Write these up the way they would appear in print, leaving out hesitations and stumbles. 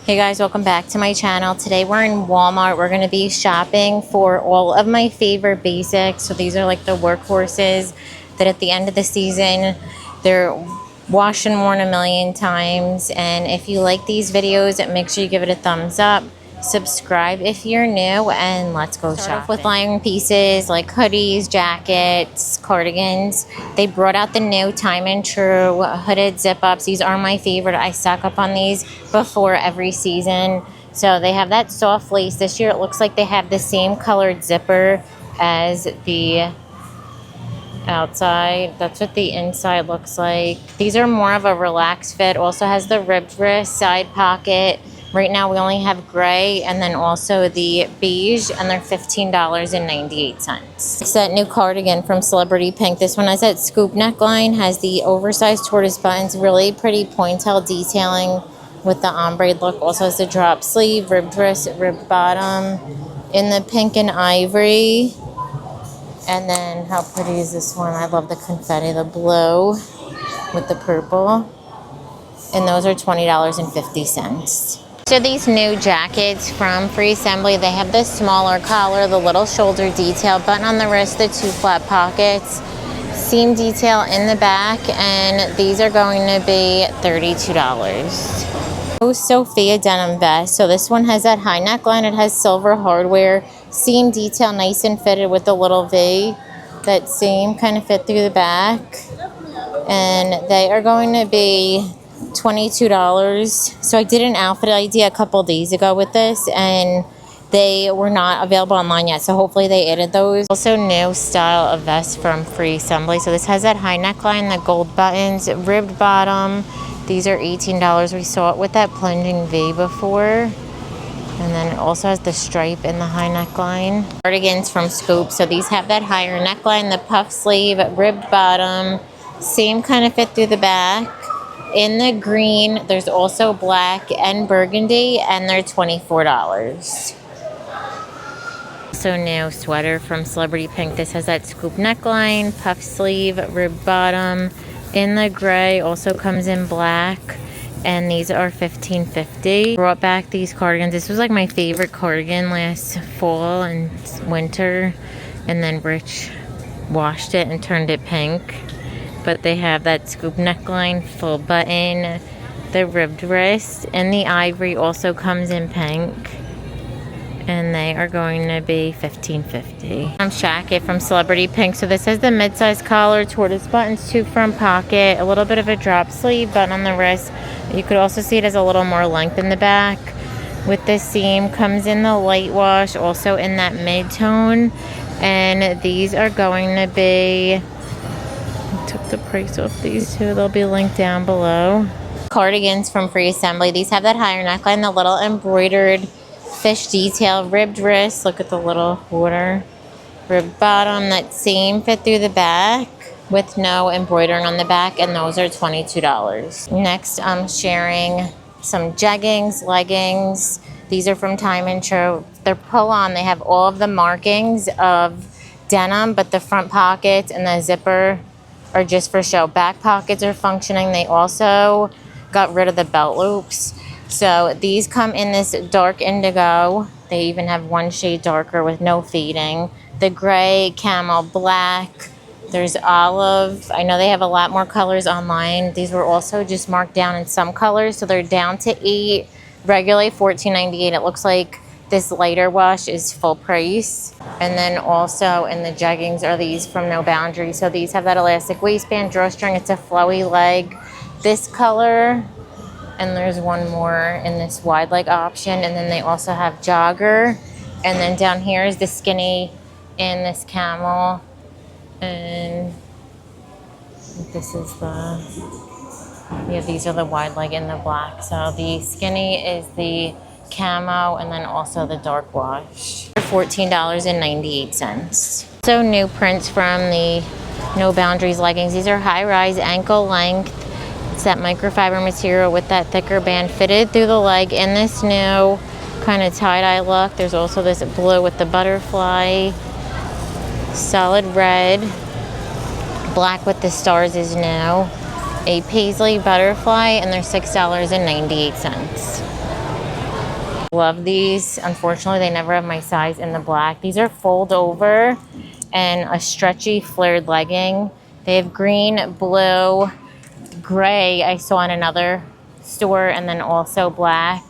Hey guys, welcome back to my channel. Today we're in Walmart. We're going to be shopping for all of my favorite basics. So these are like the workhorses that at the end of the season, they're washed and worn a million times. And if you like these videos, make sure you give it a thumbs up. Subscribe if you're new, and let's go shopping. Start off with layering pieces like hoodies, jackets, cardigans. They brought out the new Time and True hooded zip-ups. These are my favorite. I stock up on these before every season. So they have that soft lace. This year it looks like they have the same colored zipper as the outside. That's what the inside looks like. These are more of a relaxed fit. Also has the ribbed wrist, side pocket. Right now we only have gray and then also the beige, and they're $15.98. It's that new cardigan from Celebrity Pink. This one has that scoop neckline, has the oversized tortoise buttons, really pretty pointelle detailing with the ombre look. Also has the drop sleeve, ribbed wrist, ribbed bottom in the pink and ivory. And then how pretty is this one? I love the confetti, the blue with the purple. And those are $20.50. So these new jackets from Free Assembly, they have the smaller collar, the little shoulder detail, button on the wrist, the two flat pockets, seam detail in the back, and these are going to be $32. Sophia denim vest. So this one has that high neckline. It has silver hardware, seam detail, nice and fitted with a little V. That seam kind of fit through the back, and they are going to be $22. So I did an outfit idea a couple days ago with this, and they were not available online yet, so hopefully they added those. Also new style of vest from Free Assembly. So this has that high neckline, the gold buttons, ribbed bottom. These are $18. We saw it with that plunging V before. And then it also has the stripe in the high neckline. Cardigans from Scoop. So these have that higher neckline, the puff sleeve, ribbed bottom, same kind of fit through the back. In the green, there's also black and burgundy, and they're $24. So new sweater from Celebrity Pink. This has that scoop neckline, puff sleeve, ribbed bottom. In the gray, also comes in black, and these are $15.50. Brought back these cardigans. This was like my favorite cardigan last fall and winter, and then Rich washed it and turned it pink. But they have that scoop neckline, full button, the ribbed wrist, and the ivory also comes in pink. And they are going to be $15.50. Jacket from Celebrity Pink. So this has the mid-size collar, tortoise buttons, two front pocket, a little bit of a drop sleeve, button on the wrist. You could also see it has a little more length in the back. With the seam, comes in the light wash, also in that mid-tone. And these are going to be... took the price off these two. They'll be linked down below. Cardigans from Free Assembly. These have that higher neckline, the little embroidered fish detail, ribbed wrist. Look at the little border. Ribbed bottom, that same fit through the back with no embroidering on the back, and those are $22. Next, I'm sharing some jeggings, leggings. These are from Time and True. They're pull-on. They have all of the markings of denim, but the front pockets and the zipper are just for show. Back pockets are functioning. They also got rid of the belt loops. So these come in this dark indigo. They even have one shade darker with no fading. The gray, camel, black. There's olive. I know they have a lot more colors online. These were also just marked down in some colors. So they're down to 8, regularly $14.98. It looks like this lighter wash is full price. And then also in the jeggings are these from No Boundaries. So these have that elastic waistband, drawstring. It's a flowy leg. This color, and there's one more in this wide leg option. And then they also have jogger. And then down here is the skinny in this camel. And this is the, yeah, these are the wide leg in the black. So the skinny is the camo, and then also the dark wash. $14.98. So new prints from the No Boundaries leggings. These are high-rise ankle length. It's that microfiber material with that thicker band fitted through the leg in this new kind of tie-dye look. There's also this blue with the butterfly, solid red, black with the stars is new, a paisley butterfly, and they're $6.98. Love these. Unfortunately, they never have my size in the black. These are fold over and a stretchy flared legging. They have green, blue, gray I saw in another store, and then also black.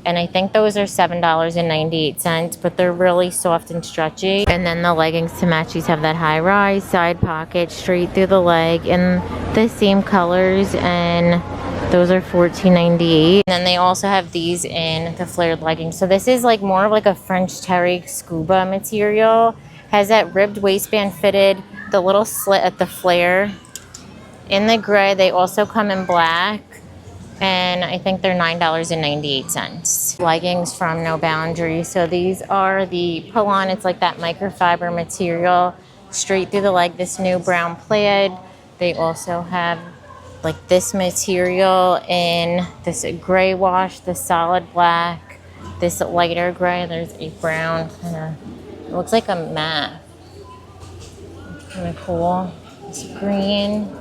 And I think those are $7.98, but they're really soft and stretchy. And then the leggings to match these have that high rise, side pocket, straight through the leg in the same colors, and those are $14.98. And then they also have these in the flared leggings. So this is like more of like a French terry scuba material. Has that ribbed waistband fitted, the little slit at the flare. In the gray, they also come in black. And I think they're $9.98. Leggings from No Boundaries. So these are the pull-on. It's like that microfiber material straight through the leg. This new brown plaid. They also have like this material in this gray wash, the solid black, this lighter gray. There's a brown kind of, it looks like a matte. Kind of cool. This green.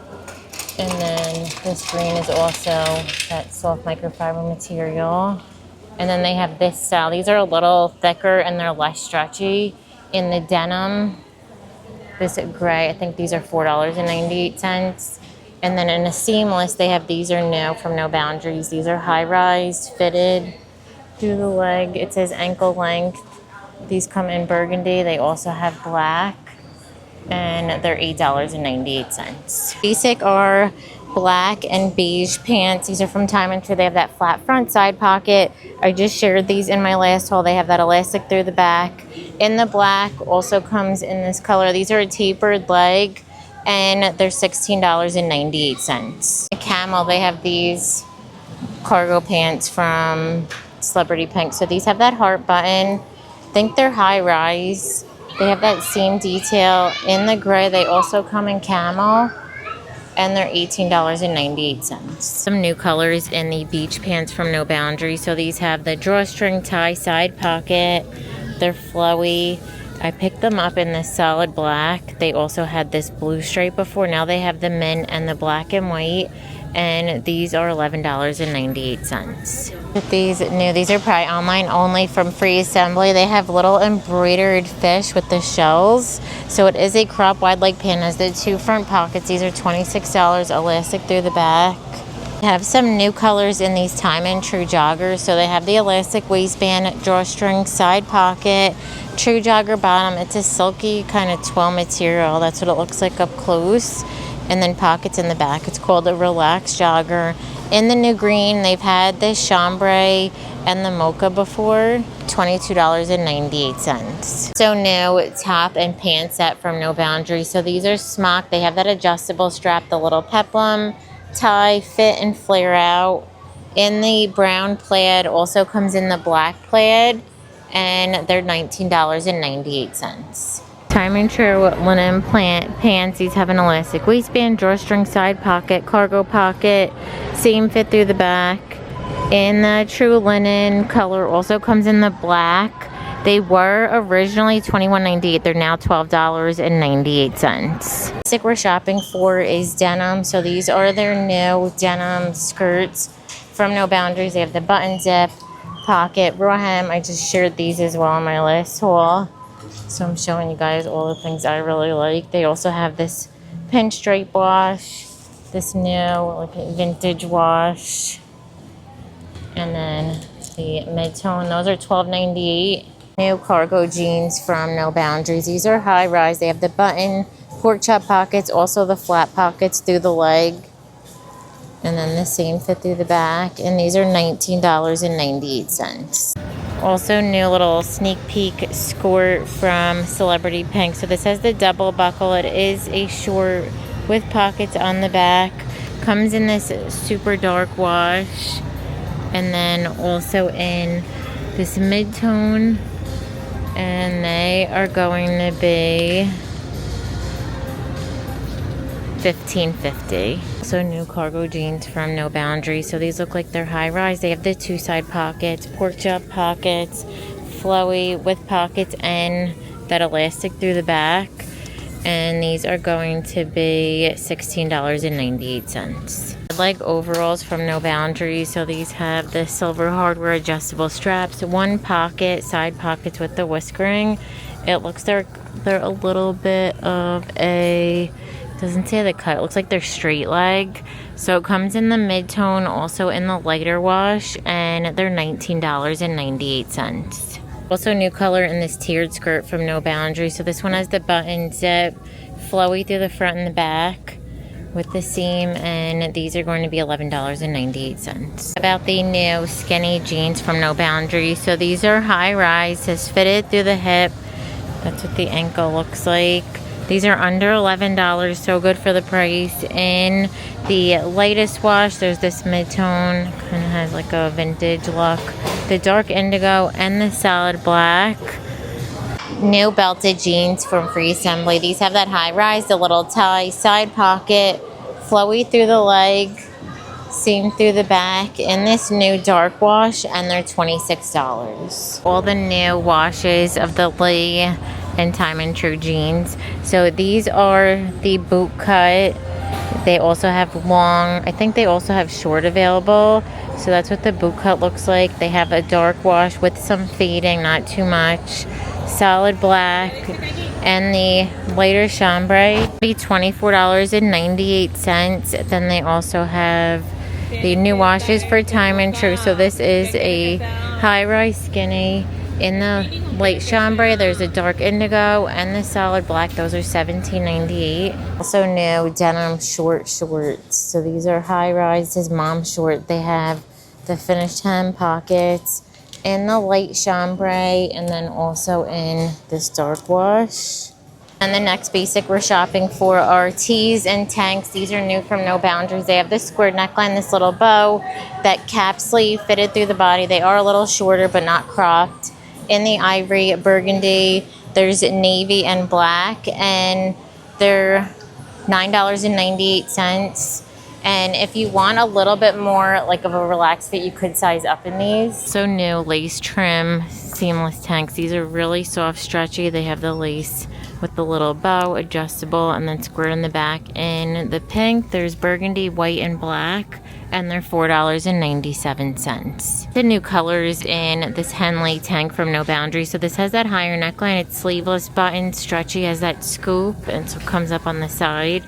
And then this green is also that soft microfiber material. And then they have this style. These are a little thicker and they're less stretchy. In the denim, this gray, I think these are $4.98. And then in a seamless, they have these are new from No Boundaries. These are high rise, fitted through the leg. It says ankle length. These come in burgundy. They also have black. And they're $8.98. Basic are black and beige pants. These are from Time and Tru. They have that flat front side pocket. I just shared these in my last haul. They have that elastic through the back. In the black also comes in this color. These are a tapered leg and they're $16.98. Camel, they have these cargo pants from Celebrity Pink. So these have that heart button. I think they're high rise. They have that same detail in the gray. They also come in camel, and they're $18.98. Some new colors in the beach pants from No Boundaries. So these have the drawstring tie side pocket. They're flowy. I picked them up in the solid black. They also had this blue stripe before. Now they have the mint and the black and white. And these are $11.98. These are probably online only from Free Assembly. They have little embroidered fish with the shells. So it is a crop wide leg pant. Has the two front pockets. These are $26, elastic through the back. They have some new colors in these Time and Tru joggers. So they have the elastic waistband, drawstring, side pocket, Tru jogger bottom. It's a silky kind of twill material. That's what it looks like up close. And then pockets in the back. It's called a relaxed jogger. In the new green, they've had the chambray and the mocha before. $22.98. So new top and pant set from No Boundaries. So these are smock. They have that adjustable strap, the little peplum tie, fit and flare out. In the brown plaid, also comes in the black plaid, and they're $19.98. Time and Tru linen pants. These have an elastic waistband, drawstring, side pocket, cargo pocket, same fit through the back. In the Tru linen color, also comes in the black. They were originally $21.98. They're now $12.98. Basic we're shopping for is denim. So these are their new denim skirts from No Boundaries. They have the button zip, pocket, raw hem. I just shared these as well in my last haul. So I'm showing you guys all the things I really like. They also have this pinstripe wash, this new like vintage wash, and then the mid-tone. Those are $12.98. New cargo jeans from No Boundaries. These are high rise. They have the button, pork chop pockets, also the flat pockets through the leg, and then the same fit through the back. And these are $19.98. Also new little sneak peek skirt from Celebrity Pink. So this has the double buckle. It is a short with pockets on the back. Comes in this super dark wash. And then also in this mid-tone. And they are going to be $15.50. Also new cargo jeans from No Boundaries. So these look like they're high rise. They have the two side pockets, pork chop pockets, flowy with pockets and that elastic through the back. And these are going to be $16.98. Like overalls from No Boundaries. So these have the silver hardware adjustable straps, one pocket, side pockets with the whiskering. It looks they're a little bit of a, doesn't say the cut, it looks like they're straight leg. So it comes in the mid-tone, also in the lighter wash, and they're $19.98. Also new color in this tiered skirt from No Boundaries. So this one has the button zip, flowy through the front and the back with the seam, and these are going to be $11.98. About the new skinny jeans from No Boundaries. So these are high rise, says fitted through the hip. That's what the ankle looks like. These are under $11, so good for the price. In the lightest wash, there's this mid-tone, kind of has like a vintage look. The dark indigo and the solid black. New belted jeans from Free Assembly. These have that high rise, the little tie, side pocket, flowy through the leg, seam through the back, in this new dark wash, and they're $26. All the new washes of the Lee and Time and True jeans. So these are the boot cut. They also have long, I think they also have short available. So that's what the boot cut looks like. They have a dark wash with some fading, not too much. Solid black, and the lighter chambray be $24.98. Then they also have the new washes for Time and True. So this is a high-rise skinny. In the light chambray, there's a dark indigo and the solid black. Those are $17.98. Also new denim shorts. So these are high-rise, says mom short. They have the finished hem pockets in the light chambray, and then also in this dark wash. And the next basic we're shopping for are tees and tanks. These are new from No Boundaries. They have this square neckline, this little bow, that cap sleeve fitted through the body. They are a little shorter but not cropped. In the ivory, burgundy, there's navy and black, and they're $9.98. And if you want a little bit more like of a relaxed fit, you could size up in these. So new lace trim seamless tanks. These are really soft, stretchy. They have the lace with the little bow, adjustable, and then square in the back. In the pink, there's burgundy, white, and black, and they're $4.97. The new colors in this Henley tank from No Boundaries. So this has that higher neckline. It's sleeveless button, stretchy, has that scoop, and so it comes up on the side.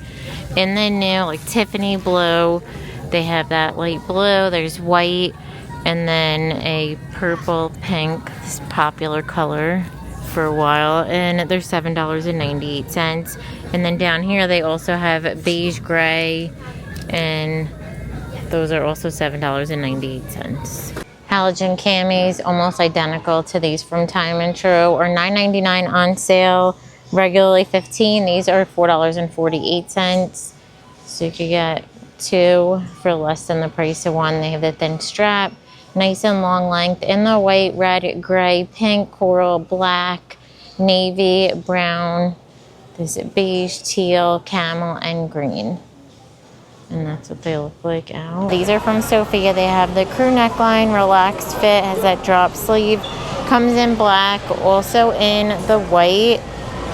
In the new like Tiffany blue, they have that light blue, there's white, and then a purple pink, this popular color for a while, and they're $7.98. And then down here they also have beige gray, and those are also $7.98. Halogen camis, almost identical to these from Time and True, or $9.99 on sale. Regularly $15. These are $4.48. So you could get two for less than the price of one. They have the thin strap, nice and long length, in the white, red, gray, pink, coral, black, navy, brown. There's beige, teal, camel, and green. And that's what they look like out. These are from Sophia. They have the crew neckline, relaxed fit, has that drop sleeve, comes in black, also in the white,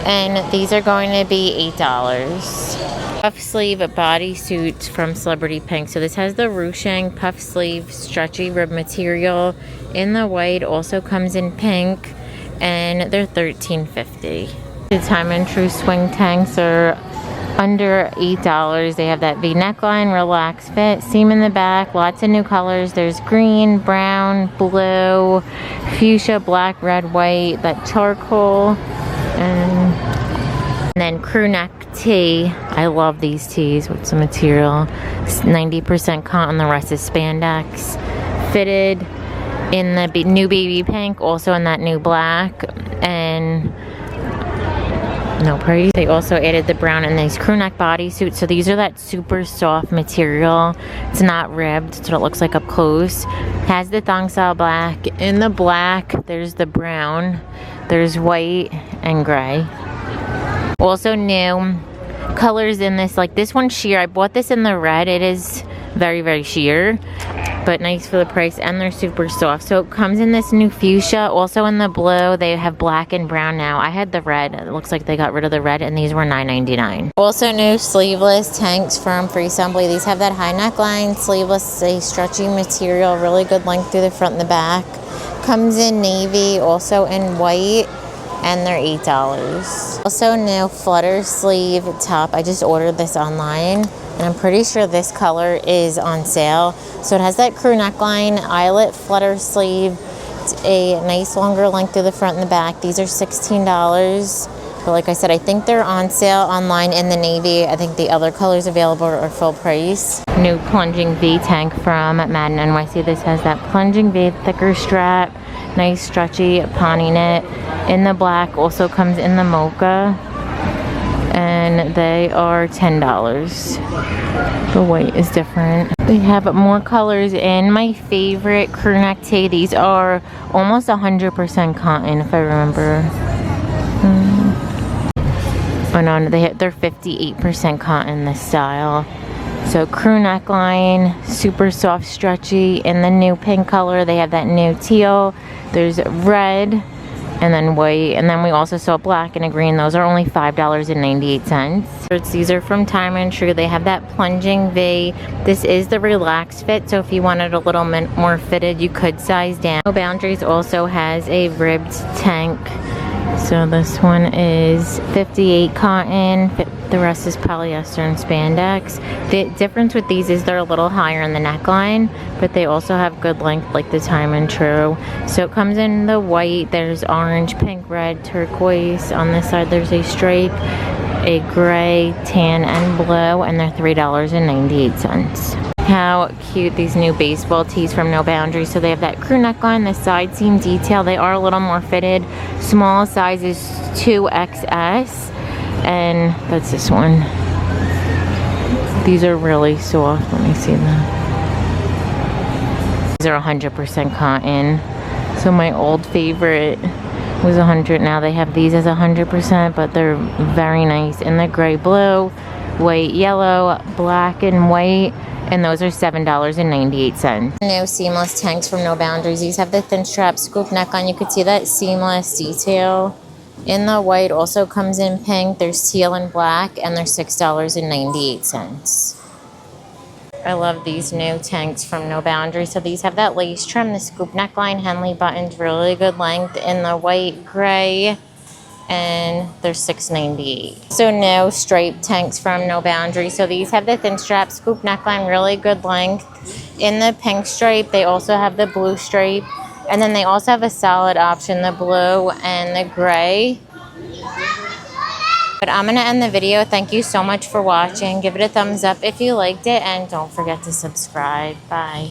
and these are going to be $8. Puff sleeve bodysuit from Celebrity Pink. So this has the ruching puff sleeve, stretchy rib material in the white, also comes in pink, and they're $13.50. The Time and True swing tanks are under $8. They have that V neckline, relaxed fit, seam in the back, lots of new colors. There's green, brown, blue, fuchsia, black, red, white, that charcoal, and then crew neck tee. I love these tees with some material. It's 90% cotton, the rest is spandex. Fitted in the new baby pink, also in that new black, and no price. They also added the brown in these crew neck bodysuits. So these are that super soft material. It's not ribbed. That's what it looks like up close. Has the thong style black. In the black, there's the brown. There's white and gray. Also new colors in this, like this one's sheer. I bought this in the red. It is very, very sheer. but nice for the price, and they're super soft. So it comes in this new fuchsia, also in the blue. They have black and brown now. I had the red. It looks like they got rid of the red, and these were $9.99. Also new sleeveless tanks from Free Assembly. These have that high neckline, sleeveless, a stretchy material, really good length through the front and the back. Comes in navy, also in white, and they're $8. Also new flutter sleeve top. I just ordered this online, and I'm pretty sure this color is on sale. So it has that crew neckline, eyelet flutter sleeve. It's a nice longer length through the front and the back. These are $16. But like I said, I think they're on sale online in the navy. I think the other colors available are full price. New plunging V tank from Madden NYC. This has that plunging V, thicker strap, nice stretchy pawnee knit in the black. Also comes in the mocha, and they are $10. The white is different. They have more colors in. My favorite crew neck tee. These are almost 100% cotton, if I remember. Oh no, they're 58% cotton, this style. So crew neckline, super soft, stretchy. In the new pink color, they have that new teal. There's red, and then white, and then we also saw black and a green. Those are only $5.98. These are from Time & True. They have that plunging V. This is the relaxed fit, so if you wanted a little more fitted, you could size down. No Boundaries also has a ribbed tank. So this one is 58 cotton, the rest is polyester and spandex. The difference with these is they're a little higher in the neckline, but they also have good length like the Time & True. So it comes in the white, there's orange, pink, red, turquoise. On this side there's a stripe, a gray, tan, and blue, and they're $3.98. How cute these new baseball tees from No Boundaries. So they have that crew neckline, the side seam detail. They are a little more fitted. Small size is 2XS, and that's this one. These are really soft. Let me see them. These are 100% cotton. So my old favorite was 100. Now they have these as 100%, but they're very nice in the gray, blue, white, yellow, black, and white. And those are $7.98. New seamless tanks from No Boundaries. These have the thin strap scoop neckline. You could see that seamless detail. In the white, also comes in pink. There's teal and black, and they're $6.98. I love these new tanks from No Boundaries. So these have that lace trim, the scoop neckline, Henley buttons, really good length in the white, gray, and they're $6.98. So no striped tanks from No Boundaries. So these have the thin strap scoop neckline, really good length. In the pink stripe, they also have the blue stripe, and then they also have a solid option, the blue and the gray. But I'm gonna end the video. Thank you so much for watching. Give it a thumbs up if you liked it, and don't forget to subscribe. Bye.